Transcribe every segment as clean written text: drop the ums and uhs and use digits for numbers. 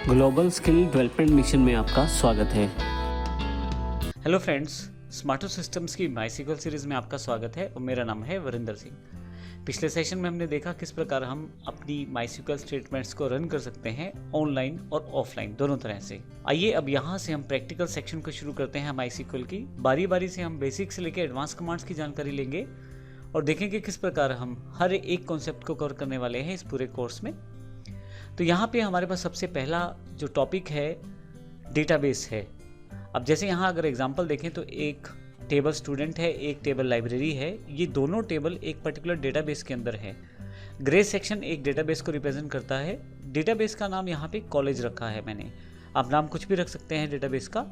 Global skill development mission में आपका स्वागत है। हेलो फ्रेंड्स, स्मार्टो सिस्टम्स की माईसीक्वल सीरीज़ में आपका स्वागत है और मेरा नाम है वरिंदर सिंह। पिछले सेशन में हमने देखा किस प्रकार हम अपनी माईसीक्वल स्टेटमेंट्स को रन कर सकते हैं ऑनलाइन और ऑफलाइन दोनों तरह से। आइए अब यहाँ से हम प्रैक्टिकल सेक्शन को शुरू करते हैं माईसीक्वल की। बारी बारी से हम बेसिक से लेकर एडवांस कमांड्स की जानकारी लेंगे और देखेंगे किस प्रकार हम हर एक कॉन्सेप्ट को कवर करने वाले हैं इस पूरे कोर्स में। तो यहाँ पे हमारे पास सबसे पहला जो टॉपिक है डेटाबेस है। अब जैसे यहाँ अगर एग्जांपल देखें तो एक टेबल स्टूडेंट है, एक टेबल लाइब्रेरी है। ये दोनों टेबल एक पर्टिकुलर डेटाबेस के अंदर है। ग्रे सेक्शन एक डेटाबेस को रिप्रेजेंट करता है। डेटाबेस का नाम यहाँ पे कॉलेज रखा है मैंने। आप नाम कुछ भी रख सकते हैं डेटाबेस का,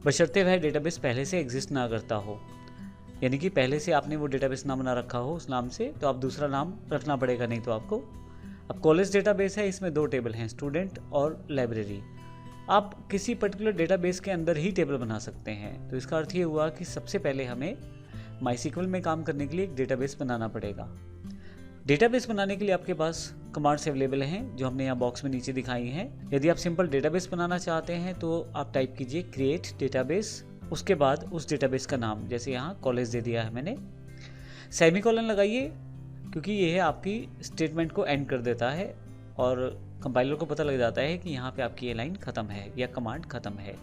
बशर्ते वह डेटाबेस पहले से एग्जिस्ट ना करता हो, यानी कि पहले से आपने वो डेटाबेस नाम ना रखा हो उस नाम से, तो आप दूसरा नाम रखना पड़ेगा, नहीं तो आपको। अब कॉलेज डेटाबेस है, इसमें दो टेबल हैं, स्टूडेंट और लाइब्रेरी। आप किसी पर्टिकुलर डेटाबेस के अंदर ही टेबल बना सकते हैं। तो इसका अर्थ ये हुआ कि सबसे पहले हमें माईसीक्वल में काम करने के लिए एक डेटाबेस बनाना पड़ेगा। डेटाबेस बनाने के लिए आपके पास कमांड्स अवेलेबल हैं जो हमने यहाँ बॉक्स में नीचे दिखाई हैं। यदि आप सिंपल डेटाबेस बनाना चाहते हैं तो आप टाइप कीजिए क्रिएट डेटाबेस, उसके बाद उस डेटाबेस का नाम, जैसे यहाँ कॉलेज दे दिया है मैंने। सेमीकोलन लगाइए क्योंकि ये है आपकी स्टेटमेंट को एंड कर देता है और कंपाइलर को पता लग जाता है कि यहाँ पे आपकी ये लाइन खत्म है या कमांड खत्म है।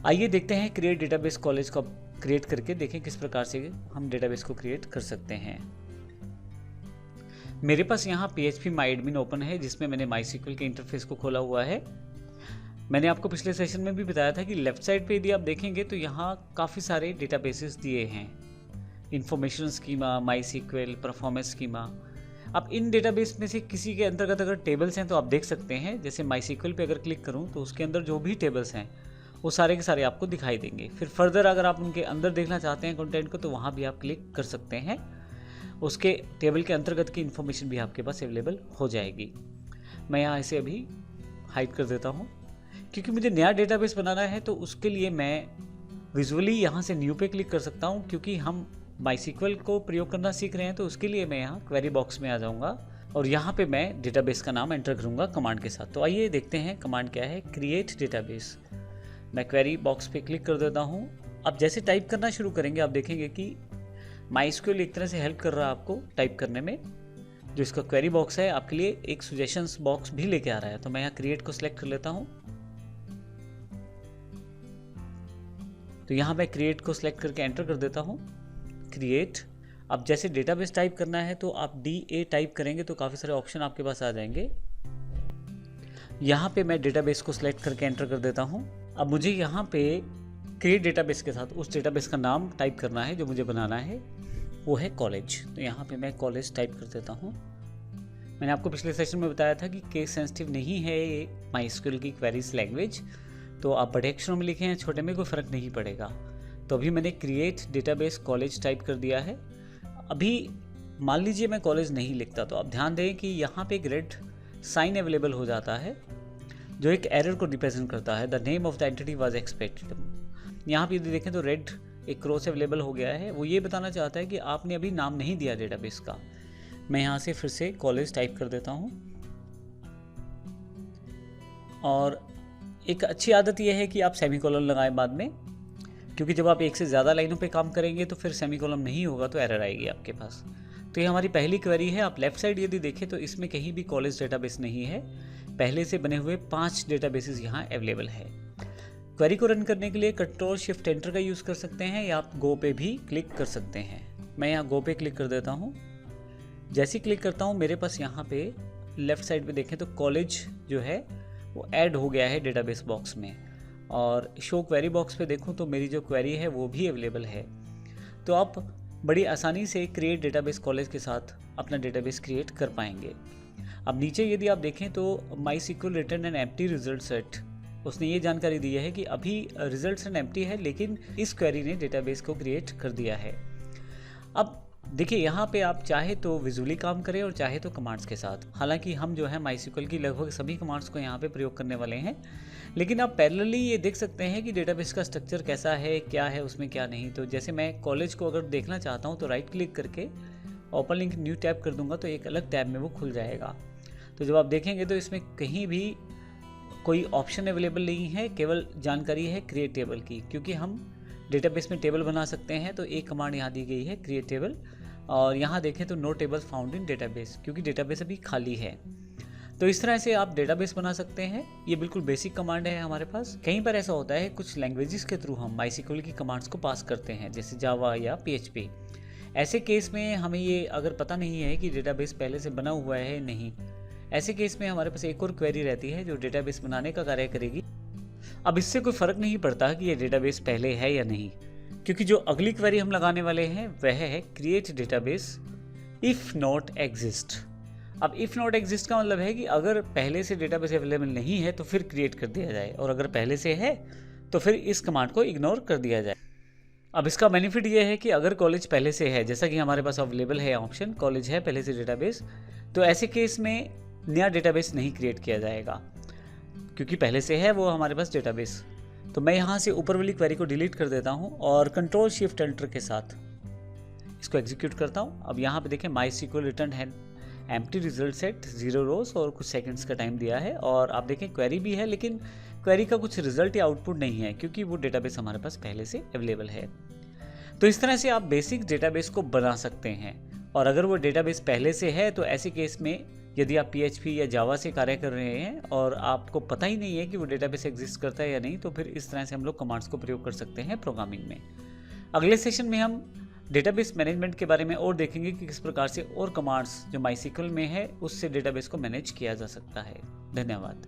आइए देखते हैं क्रिएट डेटाबेस कॉलेज को क्रिएट करके देखें किस प्रकार से हम डेटाबेस को क्रिएट कर सकते हैं। मेरे पास यहाँ PHP MyAdmin ओपन है जिसमें मैंने माईसीक्वल के इंटरफेस को खोला हुआ है। मैंने आपको पिछले सेशन में भी बताया था कि लेफ्ट साइड पे यदि आप देखेंगे तो यहाँ काफ़ी सारे डेटाबेसेस दिए हैं, इंफॉर्मेशन स्कीमा, माईसीक्वल, परफॉर्मेंस स्कीमा। अब इन डेटाबेस में से किसी के अंतर्गत अगर टेबल्स हैं तो आप देख सकते हैं। जैसे माईसीक्वल पे अगर क्लिक करूं तो उसके अंदर जो भी टेबल्स हैं वो सारे के सारे आपको दिखाई देंगे। फिर फर्दर अगर आप उनके अंदर देखना चाहते हैं कंटेंट को तो वहाँ भी आप क्लिक कर सकते हैं, उसके टेबल के अंतर्गत की इन्फॉर्मेशन भी आपके पास अवेलेबल हो जाएगी। मैं यहाँ इसे अभी हाइड कर देता हूँ क्योंकि मुझे नया डेटाबेस बनाना है, तो उसके लिए मैं विजुअली यहाँ से न्यू पे क्लिक कर सकता हूँ। क्योंकि हम माईसीक्वल को प्रयोग करना सीख रहे हैं तो उसके लिए मैं यहाँ क्वेरी बॉक्स में आ जाऊँगा और यहाँ पे मैं डेटाबेस का नाम एंटर करूँगा कमांड के साथ। तो आइए देखते हैं कमांड क्या है, क्रिएट डेटाबेस। मैं क्वेरी बॉक्स पे क्लिक कर देता हूँ। अब जैसे टाइप करना शुरू करेंगे आप देखेंगे कि माईसीक्वल एक तरह से हेल्प कर रहा है आपको टाइप करने में। जो इसका क्वेरी बॉक्स है आपके लिए एक सजेशंस बॉक्स भी लेके आ रहा है। तो मैं यहाँ क्रिएट को सिलेक्ट कर लेता हूँ। तो यहाँ मैं क्रिएट को सिलेक्ट करके एंटर कर देता हूँ, क्रिएट। अब जैसे डेटाबेस टाइप करना है तो आप DA टाइप करेंगे तो काफ़ी सारे ऑप्शन आपके पास आ जाएंगे। यहाँ पे मैं डेटाबेस को सिलेक्ट करके एंटर कर देता हूँ। अब मुझे यहाँ पे क्रिएट डेटाबेस के साथ उस डेटाबेस का नाम टाइप करना है जो मुझे बनाना है, वो है कॉलेज। तो यहाँ पे मैं कॉलेज टाइप कर देता हूँ। मैंने आपको पिछले सेशन में बताया था कि केस सेंसिटिव नहीं है ये माईसीक्वल की क्वेरीज लैंग्वेज, तो आप बड़े अक्षरों में लिखें या छोटे में कोई फ़र्क नहीं पड़ेगा। तो अभी मैंने क्रिएट डेटाबेस कॉलेज टाइप कर दिया है। अभी मान लीजिए मैं कॉलेज नहीं लिखता तो आप ध्यान दें कि यहाँ पे एक रेड साइन अवेलेबल हो जाता है जो एक एरर को रिप्रेजेंट करता है, the name of the entity was expected. यहाँ पे यदि देखें तो रेड एक क्रॉस अवेलेबल हो गया है, वो ये बताना चाहता है कि आपने अभी नाम नहीं दिया डेटाबेस का। मैं यहाँ से फिर से कॉलेज टाइप कर देता हूँ। और एक अच्छी आदत यह है कि आप सेमीकोलन लगाएं बाद में, क्योंकि जब आप एक से ज़्यादा लाइनों पे काम करेंगे तो फिर सेमीकोलन नहीं होगा तो एरर आएगी आपके पास। तो ये हमारी पहली क्वेरी है। आप लेफ्ट साइड यदि देखें तो इसमें कहीं भी कॉलेज डेटाबेस नहीं है। पहले से बने हुए 5 डेटाबेसेस यहाँ अवेलेबल है। क्वेरी को रन करने के लिए कंट्रोल शिफ्ट एंटर का यूज़ कर सकते हैं या आप गो पे भी क्लिक कर सकते हैं। मैं यहाँ गो पे क्लिक कर देता हूँ। जैसे ही क्लिक करता हूँ मेरे पास यहाँ पे लेफ्ट साइड पे देखें तो कॉलेज जो है वो ऐड हो गया है डेटाबेस बॉक्स में। और शो क्वेरी बॉक्स पे देखूं तो मेरी जो क्वेरी है वो भी अवेलेबल है। तो आप बड़ी आसानी से क्रिएट डेटाबेस कॉलेज के साथ अपना डेटाबेस क्रिएट कर पाएंगे। अब नीचे यदि आप देखें तो MySQL return an empty result set, उसने ये जानकारी दी है कि अभी रिजल्ट एन एम्प्टी है, लेकिन इस क्वेरी ने डेटाबेस को क्रिएट कर दिया है। अब देखिए यहाँ पे आप चाहे तो विजुअली काम करें और चाहे तो कमांड्स के साथ। हालांकि हम जो है माईसीक्वल की लगभग सभी कमांड्स को यहाँ पे प्रयोग करने वाले हैं, लेकिन आप पैरेलली ये देख सकते हैं कि डेटाबेस का स्ट्रक्चर कैसा है, क्या है उसमें क्या नहीं। तो जैसे मैं कॉलेज को अगर देखना चाहता हूँ तो राइट क्लिक करके ओपन लिंक न्यू टैब कर दूंगा तो एक अलग टैब में वो खुल जाएगा। तो तो जब आप देखेंगे तो इसमें कहीं भी कोई ऑप्शन अवेलेबल नहीं है, केवल जानकारी है क्रिएट टेबल की, क्योंकि हम डेटाबेस में टेबल बना सकते हैं। तो एक कमांड यहाँ दी गई है क्रिएट टेबल, और यहाँ देखें तो no table found in database, क्योंकि डेटाबेस अभी खाली है। तो इस तरह से आप डेटाबेस बना सकते हैं। ये बिल्कुल बेसिक कमांड है हमारे पास। कहीं पर ऐसा होता है कुछ लैंग्वेजेस के थ्रू हम माईसीक्वल की कमांड्स को पास करते हैं, जैसे जावा या PHP। ऐसे केस में हमें ये अगर पता नहीं है कि डेटाबेस पहले से बना हुआ है नहीं, ऐसे केस में हमारे पास एक और क्वेरी रहती है जो डेटाबेस बनाने का कार्य करेगी। अब इससे कोई फ़र्क नहीं पड़ता कि ये डेटाबेस पहले है या नहीं, क्योंकि जो अगली क्वेरी हम लगाने वाले हैं वह है create database if not exist. अब इफ़ नॉट एग्जिस्ट का मतलब है कि अगर पहले से डेटाबेस अवेलेबल नहीं है तो फिर क्रिएट कर दिया जाए, और अगर पहले से है तो फिर इस कमांड को इग्नोर कर दिया जाए। अब इसका बेनिफिट ये है कि अगर कॉलेज पहले से है, जैसा कि हमारे पास अवेलेबल है ऑप्शन, कॉलेज है पहले से डेटाबेस, तो ऐसे केस में नया डेटाबेस नहीं क्रिएट किया जाएगा, क्योंकि पहले से है वो हमारे पास डेटाबेस। तो मैं यहाँ से ऊपर वाली क्वेरी को डिलीट कर देता हूँ और कंट्रोल शिफ्ट एंटर के साथ इसको एग्जीक्यूट करता हूँ। अब यहाँ पे देखें माईसीक्वल रिटर्न है एम्प्टी रिजल्ट सेट 0 रोज और कुछ सेकंड्स का टाइम दिया है, और आप देखें क्वेरी भी है, लेकिन क्वेरी का कुछ रिजल्ट या आउटपुट नहीं है, क्योंकि वो डेटाबेस हमारे पास पहले से अवेलेबल है। तो इस तरह से आप बेसिक डेटाबेस को बना सकते हैं। और अगर वो डेटाबेस पहले से है तो ऐसे केस में यदि आप PHP या जावा से कार्य कर रहे हैं और आपको पता ही नहीं है कि वो डेटाबेस एग्जिस्ट करता है या नहीं, तो फिर इस तरह से हम लोग कमांड्स को प्रयोग कर सकते हैं प्रोग्रामिंग में। अगले सेशन में हम डेटाबेस मैनेजमेंट के बारे में और देखेंगे कि किस प्रकार से और कमांड्स जो माईसीक्वल में है उससे डेटाबेस को मैनेज किया जा सकता है। धन्यवाद।